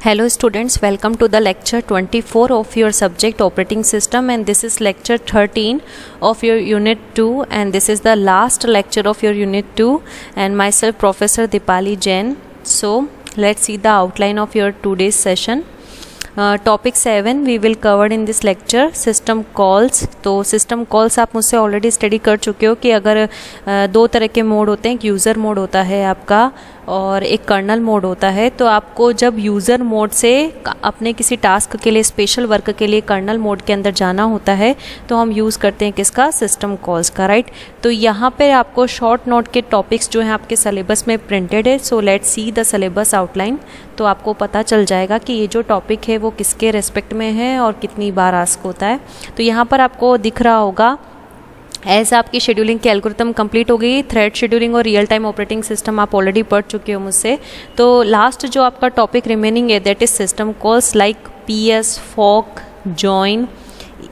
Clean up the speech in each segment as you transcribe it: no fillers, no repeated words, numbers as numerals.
Hello students, welcome to the lecture 24 of your subject operating system, and this is lecture 13 of your unit 2, and this is the last lecture of your unit 2, and myself Professor Dipali Jain. So let's see the outline of your today's session. Topic 7 we will covered in this lecture system calls. तो system calls आप मुझसे already study कर चुके हो कि अगर दो तरह के मोड होते हैं, एक यूज़र मोड होता है आपका और एक कर्नल मोड होता है. तो आपको जब यूज़र मोड से अपने किसी टास्क के लिए, स्पेशल वर्क के लिए कर्नल मोड के अंदर जाना होता है तो हम यूज़ करते हैं किसका, सिस्टम कॉल्स का, राइट. तो यहाँ पे आपको शॉर्ट नोट के टॉपिक्स जो हैं आपके सिलेबस में प्रिंटेड है. सो let's see the syllabus outline. तो आपको पता चल जाएगा कि ये जो टॉपिक है वो किसके रेस्पेक्ट में है और कितनी बार आस्क होता है. तो यहाँ पर आपको दिख रहा होगा ऐसा आपकी शेड्यूलिंग की एल्गोरिथम कंप्लीट हो गई. थ्रेड शेड्यूलिंग और रियल टाइम ऑपरेटिंग सिस्टम आप ऑलरेडी पढ़ चुके हो मुझसे. तो लास्ट जो आपका टॉपिक रिमेनिंग है that is system calls like PS, fork, join,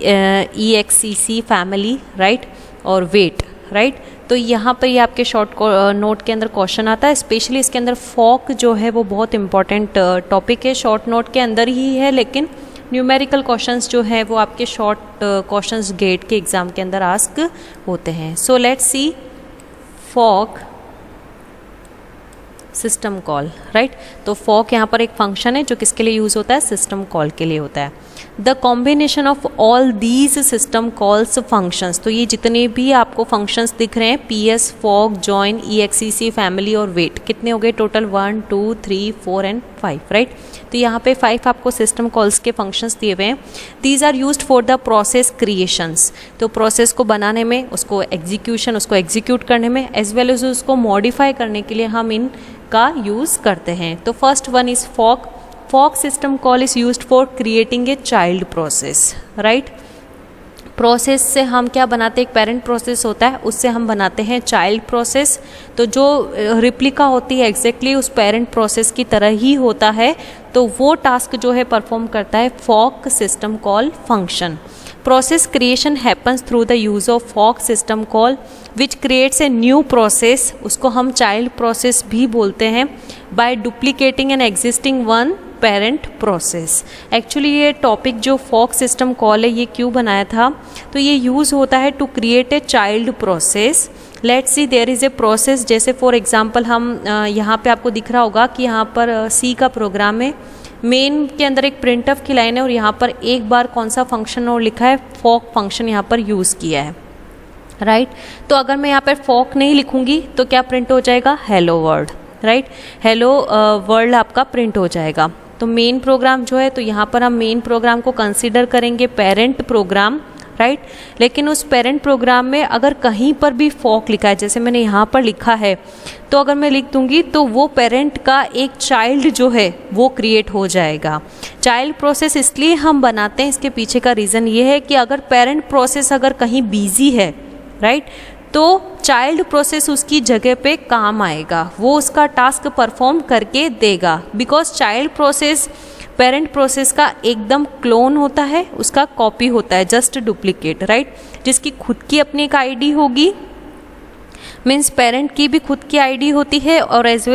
EXEC, family, right, और वेट, राइट. तो यहाँ पर ये आपके शॉर्ट नोट के अंदर क्वेश्चन आता है. स्पेशली इसके अंदर फॉक जो है वो बहुत इंपॉर्टेंट टॉपिक है, शॉर्ट नोट के अंदर ही है, लेकिन न्यूमेरिकल क्वेश्चंस जो है वो आपके शॉर्ट क्वेश्चंस गेट के एग्ज़ाम के अंदर आस्क होते हैं. So let's see fork system call, right. तो फॉक यहाँ पर एक फंक्शन है जो किसके लिए यूज़ होता है, सिस्टम कॉल के लिए होता है. The combination of all these system calls functions. तो ये जितने भी आपको फंक्शंस दिख रहे हैं, PS, fork, join, EXEC, family और वेट, कितने हो गए टोटल, 1, 2, 3, 4 एंड 5, राइट. तो यहाँ पे 5 आपको सिस्टम कॉल्स के फंक्शंस दिए हुए हैं. These are used for the process creations. तो प्रोसेस को बनाने में, उसको एग्जीक्यूट करने में, एज वेल एज उसको मॉडिफाई करने के लिए हम इनका यूज़ करते हैं. तो first one is fork. Fork system call is used for creating a child process, right. Process से हम क्या बनाते हैं, एक पेरेंट प्रोसेस होता है, उससे हम बनाते हैं चाइल्ड प्रोसेस. तो जो रिप्लिका होती है एग्जैक्टली उस पेरेंट प्रोसेस की तरह ही होता है. तो वो टास्क जो है परफॉर्म करता है fork system call function. Process creation happens through the use of fork system call which creates a new process. उसको हम चाइल्ड प्रोसेस भी बोलते हैं. By duplicating an existing one parent process. Actually ये टॉपिक जो fork system call है ये क्यों बनाया था, तो ये यूज़ होता है to create a child process. Let's see there is a process, जैसे फॉर एग्जांपल हम यहाँ पे आपको दिख रहा होगा कि यहाँ पर C का प्रोग्राम है. मेन के अंदर एक प्रिंटफ की लाइन है और यहाँ पर एक बार कौन सा फंक्शन और लिखा है, फॉक फंक्शन यहाँ पर यूज़ किया है, राइट. तो अगर मैं यहाँ पर फॉक नहीं लिखूँगी तो क्या प्रिंट हो जाएगा, hello world, right. Hello world आपका प्रिंट हो जाएगा. तो मेन प्रोग्राम जो है, तो यहाँ पर हम मेन प्रोग्राम को कंसीडर करेंगे पेरेंट प्रोग्राम, राइट. लेकिन उस पेरेंट प्रोग्राम में अगर कहीं पर भी फॉक लिखा है, जैसे मैंने यहाँ पर लिखा है, तो अगर मैं लिख दूंगी तो वो पेरेंट का एक चाइल्ड जो है वो क्रिएट हो जाएगा. चाइल्ड प्रोसेस इसलिए हम बनाते हैं, इसके पीछे का रीज़न ये है कि अगर पेरेंट प्रोसेस अगर कहीं बिजी है, राइट, तो चाइल्ड प्रोसेस उसकी जगह पे काम आएगा, वो उसका टास्क परफॉर्म करके देगा. Because child process parent process का एकदम क्लोन होता है, उसका कॉपी होता है, जस्ट डुप्लीकेट, राइट. जिसकी खुद की अपनी एक आईडी होगी, मीन्स पेरेंट की भी खुद की आईडी होती है और as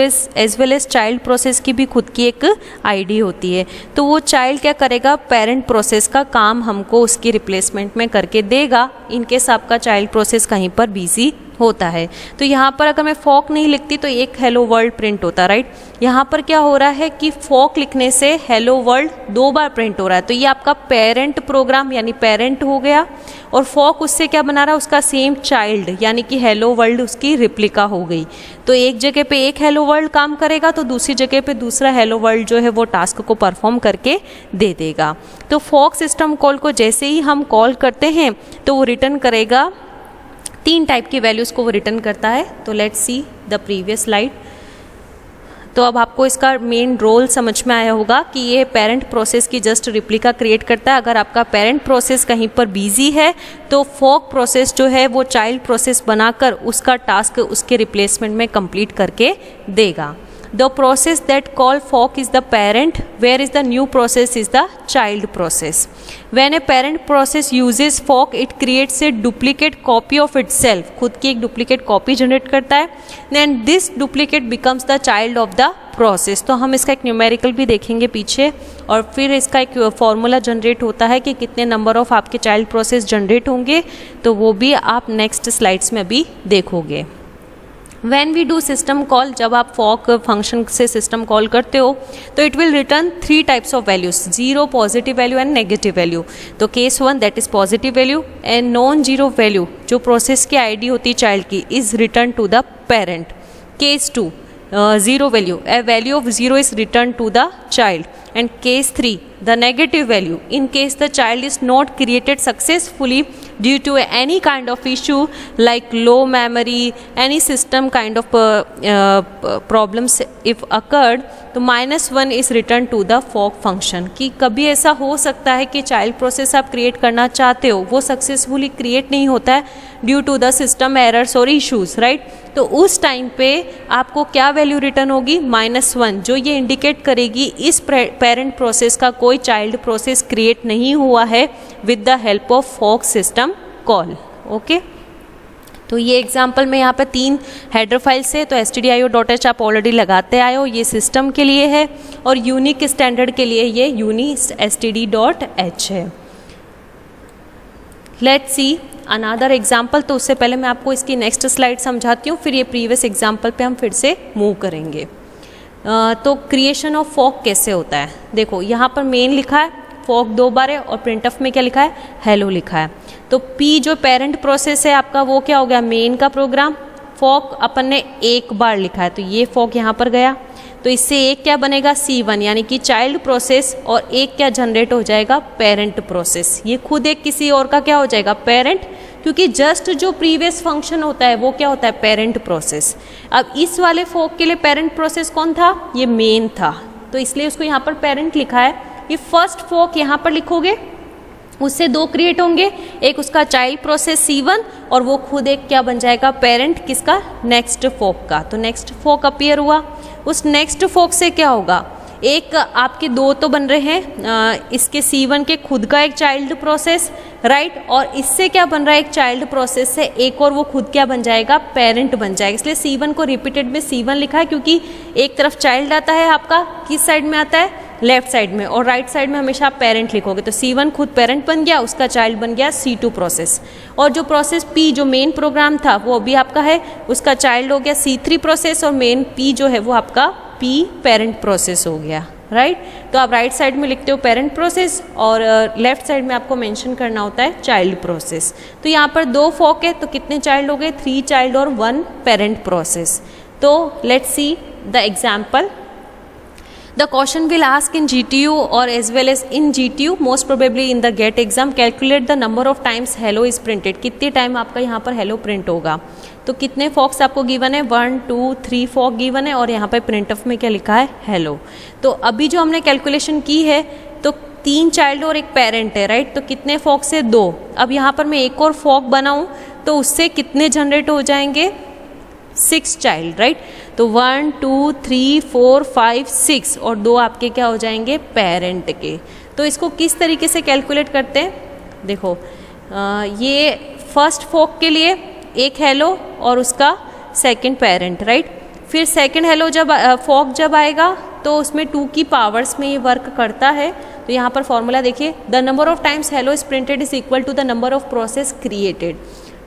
well as child process की भी खुद की एक आईडी होती है. तो वो चाइल्ड क्या करेगा, पेरेंट प्रोसेस का काम हमको उसकी रिप्लेसमेंट में करके देगा, इनकेस आपका चाइल्ड प्रोसेस कहीं पर बिजी होता है. तो यहाँ पर अगर मैं फॉक नहीं लिखती तो एक हेलो वर्ल्ड प्रिंट होता, राइट. यहाँ पर क्या हो रहा है कि फॉक लिखने से हेलो वर्ल्ड 2 बार प्रिंट हो रहा है. तो ये आपका पेरेंट प्रोग्राम यानी पेरेंट हो गया, और फॉक उससे क्या बना रहा है, उसका सेम चाइल्ड यानी कि हेलो वर्ल्ड उसकी रिप्लिका हो गई. तो एक जगह पे एक हेलो वर्ल्ड काम करेगा तो दूसरी जगह पे दूसरा हेलो वर्ल्ड जो है वो टास्क को परफॉर्म करके दे देगा. तो फॉक सिस्टम कॉल को जैसे ही हम कॉल करते हैं तो वो रिटर्न करेगा, 3 टाइप की वैल्यूज़ को वो रिटर्न करता है. तो let's see the previous slide. तो अब आपको इसका मेन रोल समझ में आया होगा कि ये पेरेंट प्रोसेस की जस्ट रिप्लिका क्रिएट करता है. अगर आपका पेरेंट प्रोसेस कहीं पर बिजी है तो फॉक प्रोसेस जो है वो चाइल्ड प्रोसेस बनाकर उसका टास्क उसके रिप्लेसमेंट में कंप्लीट करके देगा. The process that call fork is the parent, whereas the new process is the child process. When a parent process uses fork, it creates a duplicate copy of itself. खुद की एक duplicate copy generate करता है. Then this duplicate becomes the child of the process. तो हम इसका एक numerical भी देखेंगे पीछे, और फिर इसका एक फॉर्मूला जनरेट होता है कि कितने नंबर ऑफ आपके चाइल्ड प्रोसेस जनरेट होंगे, तो वो भी आप नेक्स्ट स्लाइड्स में भी देखोगे. When we do system call, जब आप fork फंक्शन से सिस्टम कॉल करते हो तो it will return 3 types of values, 0, positive value and negative value. तो case 1 that is positive value and non zero value जो प्रोसेस की आईडी होती है चाइल्ड की is return to the parent. Case 2 0 value, a value of 0 is returned to the child. And case 3 the negative value, in case the child is not created successfully due to any kind of issue like low memory, any system kind of problems if occurred, तो -1 is returned to the fork function. कि कभी ऐसा हो सकता है कि child process आप create करना चाहते हो वो सक्सेसफुली क्रिएट नहीं होता है due to the system errors और इश्यूज, राइट. तो उस टाइम पे आपको क्या वैल्यू रिटर्न होगी, -1, जो ये इंडिकेट करेगी इस पेरेंट प्रोसेस का कोई चाइल्ड प्रोसेस क्रिएट नहीं हुआ है with the help of fork system call. Okay, तो ये एग्जाम्पल में यहाँ पे 3 हेडर फाइल्स है. तो stdio.h आप ऑलरेडी लगाते आए हो, ये सिस्टम के लिए है, और यूनिक स्टैंडर्ड के लिए ये unistd.h है. Let's see another example. तो उससे पहले मैं आपको इसकी नेक्स्ट स्लाइड समझाती हूँ, फिर ये प्रीवियस एग्जाम्पल पे हम फिर से मूव करेंगे. तो क्रिएशन ऑफ फॉर्क कैसे होता है, देखो यहाँ पर मेन लिखा है, फॉर्क 2 बार है, और प्रिंटफ में क्या लिखा है, हेलो लिखा है. तो पी जो पेरेंट प्रोसेस है आपका वो क्या हो गया, मेन का प्रोग्राम. फॉर्क अपन ने 1 बार लिखा है, तो ये फॉर्क यहाँ पर गया, तो इससे एक क्या बनेगा, C1 यानी कि चाइल्ड प्रोसेस, और एक क्या जनरेट हो जाएगा, पेरेंट प्रोसेस. ये खुद एक किसी और का क्या हो जाएगा, पेरेंट, क्योंकि जस्ट जो प्रीवियस फंक्शन होता है वो क्या होता है, पेरेंट प्रोसेस. अब इस वाले फॉर्क के लिए पेरेंट प्रोसेस कौन था, ये मेन था, तो इसलिए उसको यहाँ पर पेरेंट लिखा है. ये फर्स्ट फॉर्क यहाँ पर लिखोगे, उससे 2 क्रिएट होंगे, एक उसका चाइल्ड प्रोसेस C1 और वो खुद एक क्या बन जाएगा, पेरेंट किसका, नेक्स्ट फॉर्क का. तो नेक्स्ट फॉर्क अपीयर हुआ. उस नेक्स्ट फॉर्क से क्या होगा, एक आपके 2 तो बन रहे हैं, इसके C1 के खुद का एक चाइल्ड प्रोसेस, राइट, और इससे क्या बन रहा है, एक चाइल्ड प्रोसेस से एक और वो खुद क्या बन जाएगा, पेरेंट बन जाएगा. इसलिए C1 को रिपीटेड में C1 लिखा है, क्योंकि एक तरफ चाइल्ड आता है आपका, किस साइड में आता है, लेफ्ट साइड में, और राइट साइड में हमेशा आप पेरेंट लिखोगे. तो C1 खुद पेरेंट बन गया, उसका चाइल्ड बन गया C2 प्रोसेस, और जो प्रोसेस P जो मेन प्रोग्राम था वो अभी आपका है, उसका चाइल्ड हो गया C3 प्रोसेस, और मेन P जो है वो आपका P पेरेंट प्रोसेस हो गया, राइट. तो आप राइट साइड में लिखते हो पेरेंट प्रोसेस, और लेफ्ट साइड में आपको मेंशन करना होता है चाइल्ड प्रोसेस. तो यहाँ पर 2 फॉर्क है, तो कितने चाइल्ड हो गए, 3 चाइल्ड और 1 पेरेंट प्रोसेस. तो let's see the example. The question will ask in GTU or as well as in GTU, most probably in the GATE exam, calculate the number of times hello is printed. कितने time आपका यहाँ पर hello print होगा. तो कितने fox आपको given है, 1 2 3 Fock given है, और यहाँ पर प्रिंट ऑफ में क्या लिखा है, हेलो. तो अभी जो हमने कैलकुलेशन की है, तो 3 चाइल्ड और एक पेरेंट है, राइट. तो कितने फॉक्स है, 2. अब यहाँ पर मैं एक और फॉक बनाऊँ तो उससे कितने जनरेट हो जाएंगे, 6 चाइल्ड, राइट. तो 1 2 3 4 5 6 और 2 आपके क्या हो जाएंगे, पेरेंट के. तो इसको किस तरीके से कैलकुलेट करते हैं, देखो ये फर्स्ट फॉक के लिए एक हेलो और उसका सेकंड पेरेंट, राइट. फिर सेकंड हेलो जब फॉक जब आएगा तो उसमें 2 की पावर्स में ये वर्क करता है. तो यहाँ पर फॉर्मूला देखिए, the number of times hello is printed is equal to the number of process created.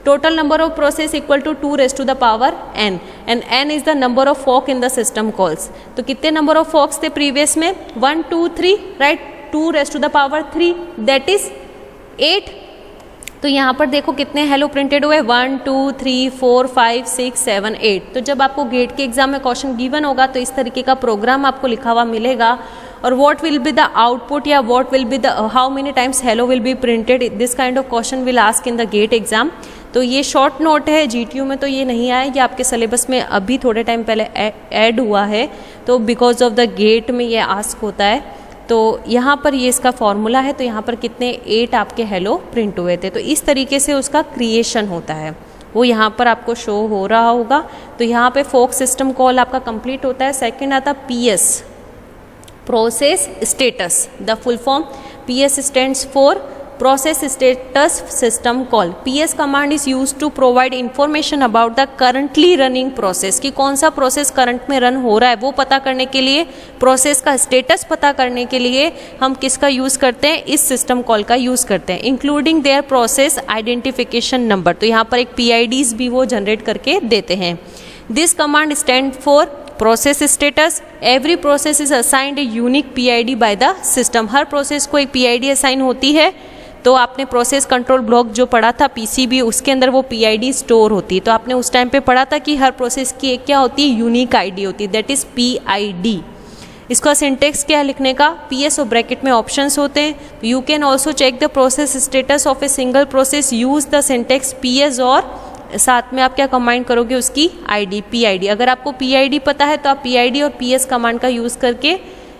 Total number of process equal to 2 raised to the power n, and n is the number of fork in the system calls. तो कितने number of forks थे previous में, 1 2 3, right, 2 raised to the power 3, that is 8. तो यहाँ पर देखो कितने hello printed हुए, 1 2 3 4 5 6 7 8. तो जब आपको गेट के एग्जाम में क्वेश्चन गिवन होगा तो इस तरीके का प्रोग्राम आपको लिखा हुआ मिलेगा, और what will be the output या what will be the how many times hello will be printed, this kind of question will ask in the GATE exam. तो ये शॉर्ट नोट है, GTU में तो ये नहीं आया, ये आपके सिलेबस में अभी थोड़े टाइम पहले ऐड हुआ है, तो बिकॉज ऑफ द गेट में ये आस्क होता है. तो यहाँ पर ये इसका फॉर्मूला है. तो यहाँ पर कितने 8 आपके हेलो प्रिंट हुए थे. तो इस तरीके से उसका क्रिएशन होता है. वो यहाँ पर आपको शो हो रहा होगा। तो यहाँ पे फोक सिस्टम कॉल आपका कंप्लीट होता है। सेकंड आता PS, process status. The full form PS stands for process status system call. PS command is use to provide information about the currently running process, कि कौन सा प्रोसेस करंट में run हो रहा है वो पता करने के लिए, प्रोसेस का स्टेटस पता करने के लिए हम किसका यूज करते हैं, इस सिस्टम कॉल का यूज करते हैं। Including their process identification number, तो यहाँ पर एक PIDs भी वो जनरेट करके देते हैं। This command stand for process status. Every process is assigned a unique PID by the system. Her process को एक PID असाइन होती है। तो आपने प्रोसेस कंट्रोल ब्लॉक जो पढ़ा था PCB, उसके अंदर वो PID स्टोर होती है। तो आपने उस टाइम पे पढ़ा था कि हर प्रोसेस की एक क्या होती है, यूनिक ID होती है, दैट इज PID। इसका सिंटेक्स क्या है लिखने का, PS और ब्रैकेट में ऑप्शंस होते हैं। You can also check the process status of a single process, use the syntax PS और साथ में आप क्या कंबाइन करोगे, उसकी ID PID। अगर आपको PID पता है तो आप PID और PS कमांड का यूज करके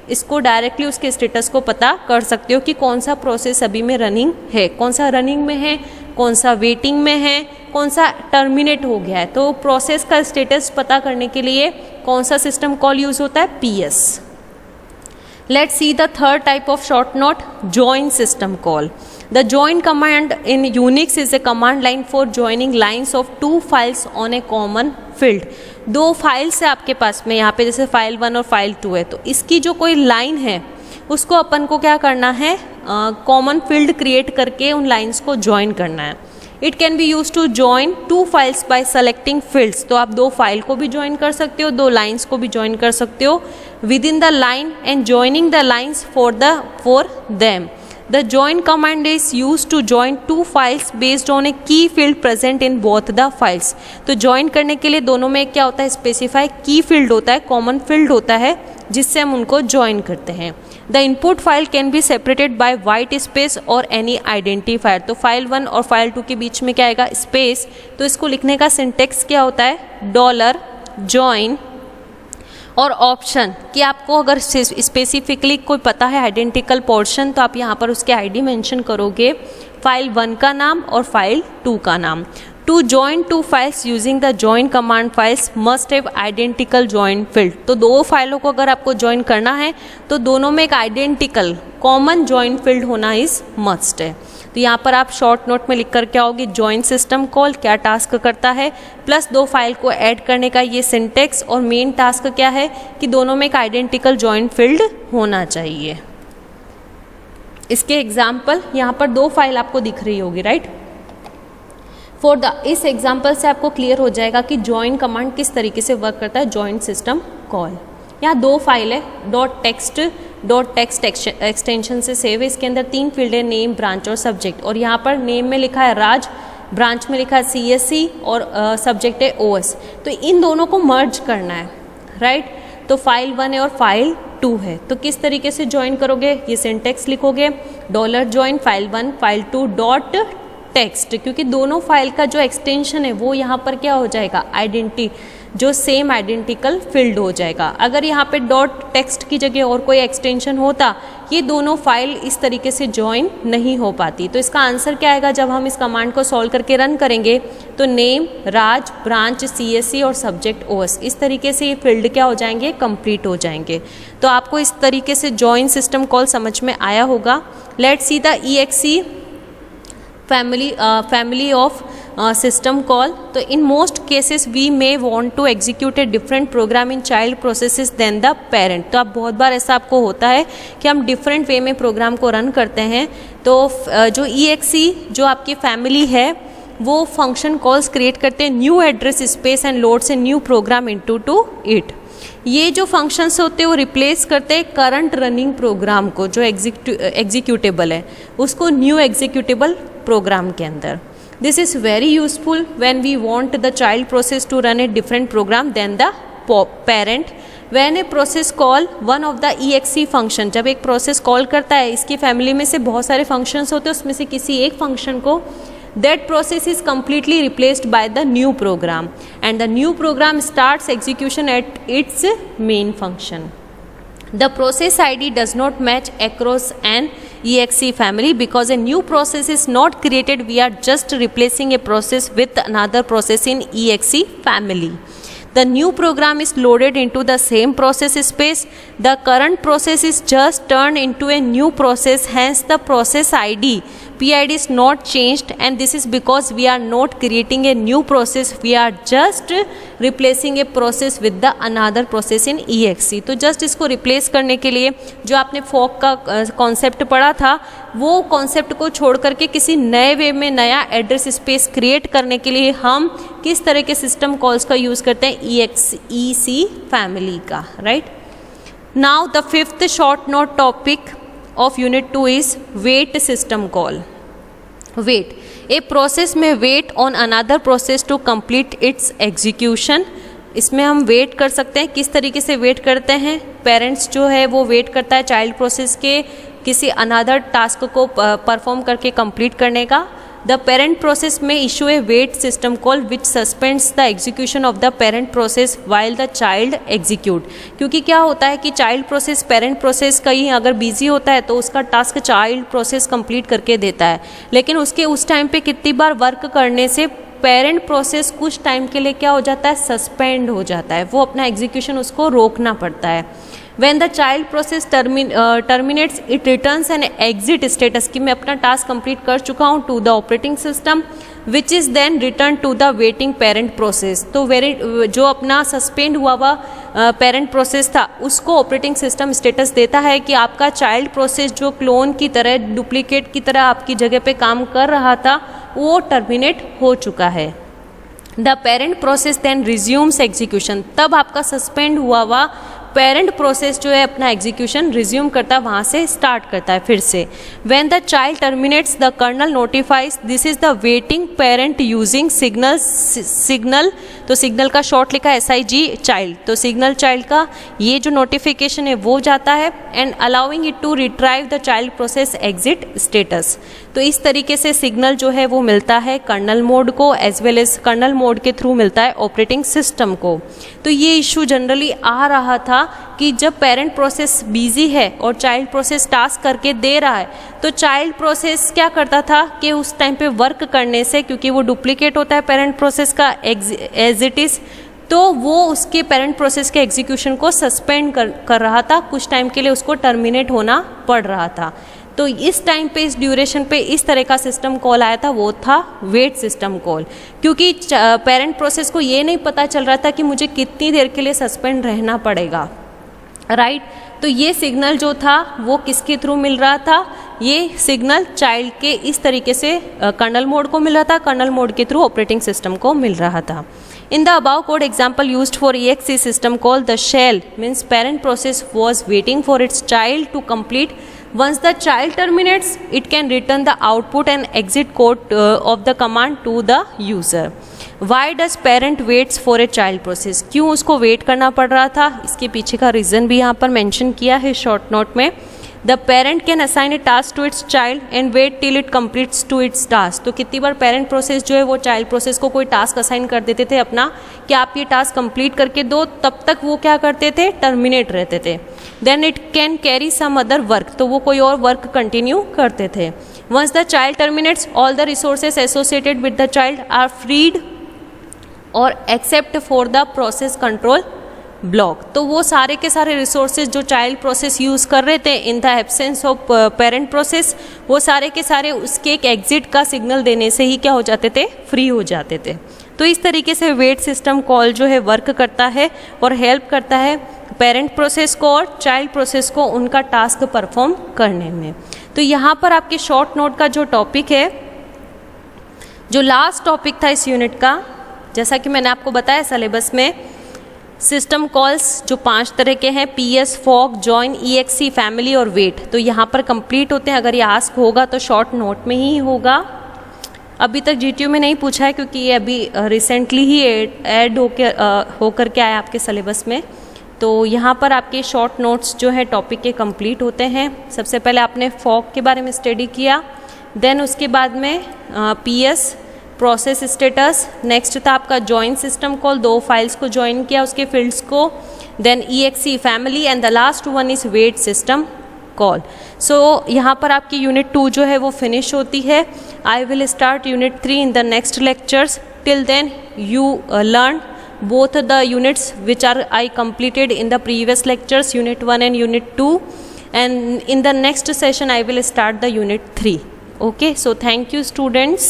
इसको डायरेक्टली उसके स्टेटस को पता कर सकते हो कि कौन सा प्रोसेस अभी में रनिंग है, कौन सा रनिंग में है, कौन सा वेटिंग में है, कौन सा टर्मिनेट हो गया है। तो प्रोसेस का स्टेटस पता करने के लिए कौन सा सिस्टम कॉल यूज होता है, PS। Let's see the third type of short note, join system call. The join command in Unix is a command line for joining lines of two files on a common field. दो files है आपके पास में, यहाँ पे जैसे file 1 और file 2 है, तो इसकी जो कोई लाइन है उसको अपन को क्या करना है, कॉमन फील्ड क्रिएट करके उन लाइंस को ज्वाइन करना है। It can be use to join two files by selecting fields. तो आप दो फाइल को भी ज्वाइन कर सकते हो, दो लाइंस को भी ज्वाइन कर सकते हो with in the line and joining the lines for them. The join command is use to join two files based on a key field present in both the files. तो join करने के लिए दोनों में क्या होता है, स्पेसिफाई की फील्ड होता है, कॉमन फील्ड होता है जिससे हम उनको ज्वाइन करते हैं। The input file can be separated by white space और एनी आइडेंटिफायर। तो फाइल 1 और फाइल 2 के बीच में क्या आएगा, स्पेस। तो इसको लिखने का सिंटेक्स क्या होता है, $join और ऑप्शन, कि आपको अगर स्पेसिफिकली कोई पता है आइडेंटिकल पोर्शन तो आप यहाँ पर उसके ID मेंशन करोगे, फाइल 1 का नाम और फाइल 2 का नाम। To join two files using the join command files must have identical join field. तो दो फाइलों को अगर आपको ज्वाइन करना है तो दोनों में एक आइडेंटिकल कॉमन ज्वाइन फील्ड होना इज मस्ट है। तो यहाँ पर आप शॉर्ट नोट में लिख कर क्या होगी, ज्वाइन सिस्टम कॉल क्या टास्क करता है, प्लस दो फाइल को ऐड करने का ये सिंटेक्स, और मेन टास्क क्या है कि दोनों में एक आइडेंटिकल ज्वाइन फील्ड होना चाहिए। इसके एग्जाम्पल यहाँ पर दो फाइल आपको दिख रही होगी, राइट। इस एग्जाम्पल से आपको क्लियर हो जाएगा कि ज्वाइन कमांड किस तरीके से वर्क करता है, ज्वाइन सिस्टम कॉल। यहाँ दो फाइल है, .text एक्सटेंशन से सेव है। इसके अंदर 3 फील्ड है, नेम, ब्रांच और सब्जेक्ट। और यहाँ पर नेम में लिखा है राज, ब्रांच में लिखा है CSC और सब्जेक्ट है OS। तो इन दोनों को मर्ज करना है, राइट। तो फाइल 1 है और फाइल 2 है, तो किस तरीके से ज्वाइन करोगे, ये सिंटेक्स लिखोगे, $join फाइल 1 फाइल 2 .text, क्योंकि दोनों फाइल का जो एक्सटेंशन है वो यहाँ पर क्या हो जाएगा, जो सेम आइडेंटिकल फील्ड हो जाएगा। अगर यहाँ पे .text की जगह और कोई एक्सटेंशन होता, ये दोनों फाइल इस तरीके से ज्वाइन नहीं हो पाती। तो इसका आंसर क्या आएगा, जब हम इस कमांड को सॉल्व करके रन करेंगे तो नेम, राज, ब्रांच, CSC और सब्जेक्ट OS, इस तरीके से ये फील्ड क्या हो जाएंगे, कंप्लीट हो जाएंगे। तो आपको इस तरीके से ज्वाइन सिस्टम कॉल समझ में आया होगा। Let's see the EXE family of system call. तो in most cases we may want to execute a different program in child processes than the parent. तो आप बहुत बार ऐसा आपको होता है कि हम डिफरेंट वे में प्रोग्राम को रन करते हैं। तो जो EXE जो आपकी फैमिली है वो फंक्शन कॉल्स क्रिएट करते हैं new address space and loads a new program into two it. ये जो फंक्शंस होते हैं वो रिप्लेस करते हैं करंट रनिंग प्रोग्राम को, जो एग्जीक्यूटेबल है उसको न्यू एग्जीक्यूटेबल प्रोग्राम के अंदर। This is very useful when we want the child process to run a different program than the parent. When a process call one of the EXE function, जब एक process call करता है, इसकी family में से बहुत सारे फंक्शंस होते हैं, उसमें से किसी एक फंक्शन को, that process is completely replaced by the new program and the new program starts execution at its main function. The process ID does not match across an exe family, because a new process is not created, we are just replacing a process with another process in exe family. The new program is loaded into the same process space. The current process is just turned into a new process, hence the process ID PID is not changed, and this is because we are not creating a new process, we are just replacing a process with the another process in exe. तो just इसको replace करने के लिए जो आपने Fock का concept पढ़ा था वो कॉन्सेप्ट को छोड़ करके किसी नए वे में नया एड्रेस स्पेस क्रिएट करने के लिए हम किस तरह के सिस्टम कॉल्स का यूज़ करते हैं, exe फैमिली का, right. Now the fifth short note topic of unit 2 is wait system call. Wait, a process may wait on another process to complete its execution. इसमें हम वेट कर सकते हैं. किस तरीके से वेट करते हैं, पेरेंट्स जो है वो वेट करता है चाइल्ड प्रोसेस के किसी अनदर टास्क को परफॉर्म करके कंप्लीट करने का. The parent process may issue a wait system call which suspends the execution of the parent process while the child execute. क्योंकि क्या होता है कि चाइल्ड प्रोसेस पेरेंट प्रोसेस कहीं अगर बिजी होता है तो उसका टास्क चाइल्ड प्रोसेस कंप्लीट करके देता है, लेकिन उसके उस टाइम पे कितनी बार वर्क करने से पेरेंट प्रोसेस कुछ टाइम के लिए क्या हो जाता है, सस्पेंड हो जाता है, वो अपना एग्जीक्यूशन उसको रोकना पड़ता है. When the child process terminates, it returns an exit status कि मैं अपना टास्क कंप्लीट कर चुका हूँ to the operating system, which is then returned to the waiting parent process. तो जो अपना सस्पेंड हुआ पेरेंट प्रोसेस था उसको ऑपरेटिंग सिस्टम स्टेटस देता है कि आपका चाइल्ड प्रोसेस जो क्लोन की तरह डुप्लीकेट की तरह आपकी जगह पे काम कर रहा था वो टर्मिनेट हो चुका है. The parent process then resumes execution, तब आपका सस्पेंड हुआ पेरेंट प्रोसेस जो है अपना एग्जीक्यूशन रिज्यूम करता है, वहाँ से स्टार्ट करता है फिर से. When the child terminates the kernel notifies this is the waiting parent using signal. तो सिग्नल का शॉर्ट लिखा है SIG चाइल्ड, तो सिग्नल चाइल्ड का ये जो नोटिफिकेशन है वो जाता है and allowing it to retrieve the child process exit status. तो इस तरीके से सिग्नल जो है वो मिलता है कर्नल मोड को as well as kernel mode के थ्रू मिलता है ऑपरेटिंग सिस्टम को. तो ये इशू जनरली आ रहा था कि जब पेरेंट प्रोसेस बिजी है और चाइल्ड प्रोसेस टास्क करके दे रहा है तो चाइल्ड प्रोसेस क्या करता था कि उस टाइम पे वर्क करने से, क्योंकि वो डुप्लीकेट होता है पेरेंट प्रोसेस का एज इट इज़, तो वो उसके पेरेंट प्रोसेस के एग्जीक्यूशन को सस्पेंड कर रहा था, कुछ टाइम के लिए उसको टर्मिनेट होना पड़ रहा था. तो इस टाइम पे इस ड्यूरेशन पे इस तरह का सिस्टम कॉल आया था, वो था वेट सिस्टम कॉल, क्योंकि पेरेंट प्रोसेस को ये नहीं पता चल रहा था कि मुझे कितनी देर के लिए सस्पेंड रहना पड़ेगा, राइट. तो ये सिग्नल जो था वो किसके थ्रू मिल रहा था, ये सिग्नल चाइल्ड के इस तरीके से कर्नल मोड को मिल रहा था, कर्नल मोड के थ्रू ऑपरेटिंग सिस्टम को मिल रहा था. In the above code example used for exe system call, the shell means parent process was waiting for its child to complete. Once the child terminates, it can return the output and exit code of the command to the user. Why does parent waits for a child process? क्यों उसको wait करना पड़ रहा था, इसके पीछे का reason भी यहाँ पर मेंशन किया है शॉर्ट नोट में. The parent can assign a task to its child and wait till it completes to its task. तो कितनी बार पेरेंट प्रोसेस जो है वो चाइल्ड प्रोसेस को कोई टास्क असाइन कर देते थे अपना कि आप ये टास्क कंप्लीट करके दो, तब तक वो क्या करते थे, टर्मिनेट रहते थे. Then it can carry some other work, तो वो कोई और वर्क कंटिन्यू करते थे. Once the child terminates all the resources associated with the child are freed और except for the process control block. तो वो सारे के सारे रिसोर्सेज जो चाइल्ड प्रोसेस यूज़ कर रहे थे in the absence of parent process, वो सारे के सारे उसके एक एग्जिट का सिग्नल देने से ही क्या हो जाते थे, फ्री हो जाते थे. तो इस तरीके से वेट सिस्टम कॉल जो है वर्क करता है और हेल्प करता है पेरेंट प्रोसेस को और चाइल्ड प्रोसेस को उनका टास्क परफॉर्म करने में. तो यहाँ पर आपके शॉर्ट नोट का जो टॉपिक है, जो लास्ट टॉपिक था इस यूनिट का, जैसा कि मैंने आपको बताया सिलेबस में सिस्टम कॉल्स जो 5 तरह के हैं, PS, fork, join, exe, family और वेट, तो यहाँ पर कंप्लीट होते हैं. अगर ये आस्क होगा तो शॉर्ट नोट में ही होगा. अभी तक GTU में नहीं पूछा है क्योंकि ये अभी रिसेंटली ही ऐड होकर के आया आपके सिलेबस में. तो यहाँ पर आपके शॉर्ट नोट्स जो है टॉपिक के कंप्लीट होते हैं. सबसे पहले आपने फॉक के बारे में स्टडी किया, देन उसके बाद में PS प्रोसेस स्टेटस, नेक्स्ट था आपका जॉइन सिस्टम कॉल, 2 फाइल्स को ज्वाइन किया उसके फील्ड्स को, then exe family and the last one is wait system call. So यहाँ पर आपकी यूनिट 2 जो है वो फिनिश होती है। I will start unit 3 in the next lectures. Till then you learn both the units which are I completed in the previous lectures, unit 1 and unit 2, and in the next session I will start the unit 3. Okay, so thank you students.